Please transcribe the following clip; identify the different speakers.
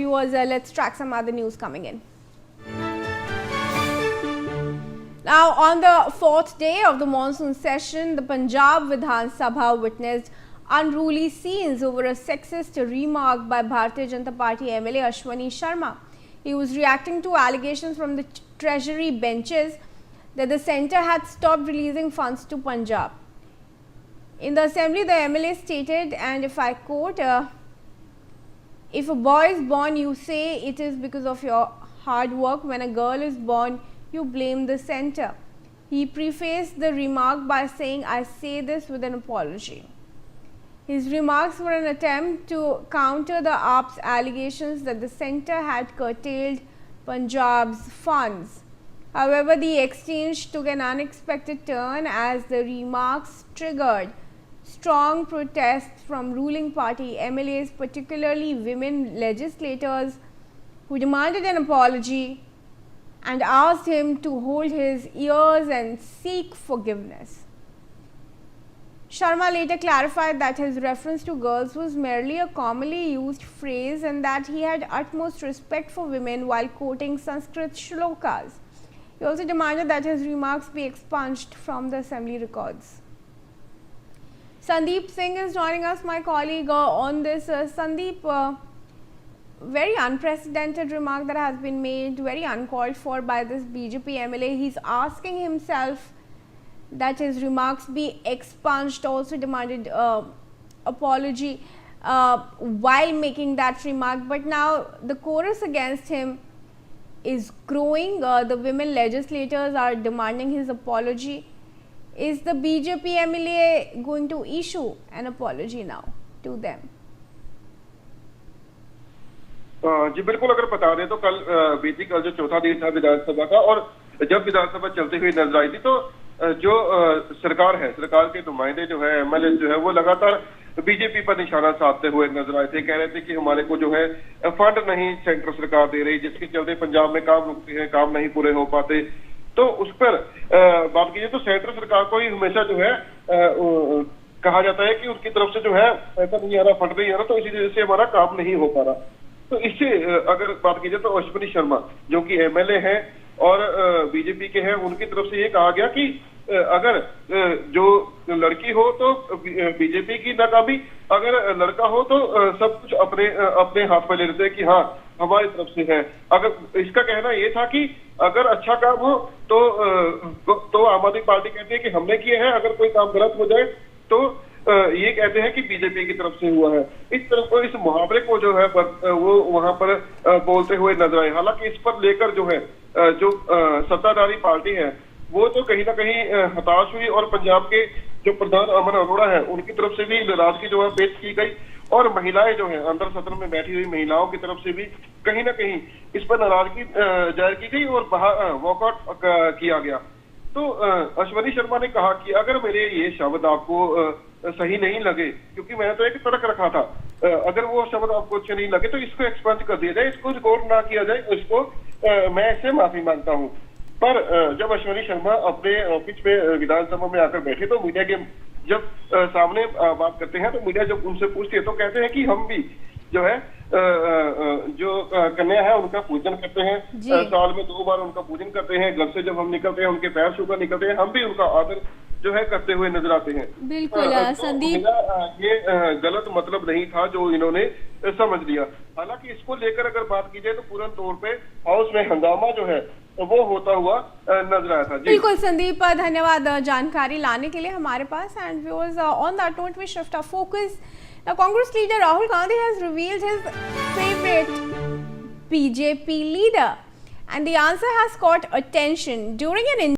Speaker 1: viewers, let's track some other news coming in. Now, on the fourth day of the monsoon session, the Punjab Vidhan Sabha witnessed unruly scenes over a sexist remark by Bharatiya Janata Party MLA Ashwani Sharma. He was reacting to allegations from the treasury benches that the centre had stopped releasing funds to Punjab. In the assembly, the MLA stated, and if I quote, if a boy is born, you say it is because of your hard work. When a girl is born, you blame the centre. He prefaced the remark by saying, I say this with an apology. His remarks were an attempt to counter the AAP's allegations that the centre had curtailed Punjab's funds. However, the exchange took an unexpected turn as the remarks triggered strong protests from ruling party MLAs, particularly women legislators, who demanded an apology and asked him to hold his ears and seek forgiveness. Sharma later clarified that his reference to girls was merely a commonly used phrase and that he had utmost respect for women while quoting Sanskrit shlokas. He also demanded that his remarks be expunged from the assembly records. Sandeep Singh is joining us, my colleague, on this. Sandeep, very unprecedented remark that has been made, very uncalled for by this BJP MLA. He's asking himself that his remarks be expunged, also demanded apology while making that remark. But now the chorus against him is growing. The women legislators are demanding his apology. Is the BJP MLA going to issue an apology now to them?
Speaker 2: जी बिल्कुल, अगर बता दें तो कल जो चौथा दिन था विधानसभा का, और जब विधानसभा चलती हुई नजर आई थी तो जो सरकार के नुमाइंदे जो है, एमएलए जो है, वो लगातार बीजेपी पर निशाना साधते हुए नजर आए थे। कह रहे थे कि हमारे को जो है फंड नहीं सेंट्रल सरकार दे रही, जिसके चलते पंजाब में काम रुकते हैं, काम नहीं पूरे हो पाते। तो उस पर बात कीजिए तो सेंट्रल सरकार को ही हमेशा जो है कहा जाता है कि उनकी तरफ से जो है पैसा नहीं आ रहा, फंड नहीं आ रहा, तो इसी वजह से हमारा काम नहीं हो पा रहा। तो इससे अगर बात कीजिए तो अश्विनी शर्मा जो कि एमएलए हैं और बीजेपी के हैं, उनकी तरफ से ये कहा गया कि अगर जो लड़की हो तो बीजेपी की नाकामी, अगर लड़का हो तो सब कुछ अपने हाथ में ले लेते हैं कि हाँ हमारी तरफ से है। अगर इसका कहना ये था कि अगर अच्छा काम हो तो आम आदमी पार्टी कहती है कि हमने किए हैं, अगर कोई काम गलत हो जाए तो ये कहते हैं कि बीजेपी की तरफ से हुआ है। इस मुहावरे को जो है वो वहां पर बोलते हुए नजर आए। हालांकि इस पर लेकर जो है जो सत्ताधारी पार्टी है वो तो कहीं ना कहीं हताश हुई, और पंजाब के जो प्रधान अमन अरोड़ा है उनकी तरफ से भी नाराजगी जो है पेश की गई, और महिलाएं जो है अंदर सदन में बैठी हुई महिलाओं की तरफ से भी कहीं ना कहीं इस पर नाराजगी जाहिर की गई और वॉकआउट किया गया। तो अश्वनी शर्मा ने कहा कि अगर मेरे ये शब्द आपको सही नहीं लगे, क्योंकि मैंने तो एक तर्क रखा था, अगर वो शब्द आपको अच्छे नहीं लगे तो इसको एक्सपंज कर दिया जाए, इसको रिकॉर्ड ना किया जाए, इसको मैं इससे माफी मांगता हूँ। पर जब अश्वनी शर्मा अपने ऑफिस में विधानसभा में आकर बैठे तो मीडिया के जब सामने बात करते हैं तो मीडिया जब उनसे पूछती है तो कहते हैं कि हम भी जो है जो कन्या है उनका पूजन करते हैं, साल में 2 बार उनका पूजन करते हैं, घर से जब हम निकलते हैं उनके पैर छूकर निकलते हैं, हम भी उनका आदर जो है करते हुए नजर आते हैं।
Speaker 1: बिल्कुल संदीप,
Speaker 2: ये गलत मतलब नहीं था जो इन्होंने समझ लिया। हालांकि इसको लेकर अगर बात की जाए तो पूर्ण तौर पे हाउस में हंगामा जो है वो होता हुआ नजर आया था।
Speaker 1: बिल्कुल संदीप, धन्यवाद जानकारी लाने के लिए हमारे पास। And viewers, on that note we shift our focus. Now, Congress leader Rahul Gandhi has revealed his favorite BJP leader, and the answer has caught attention during an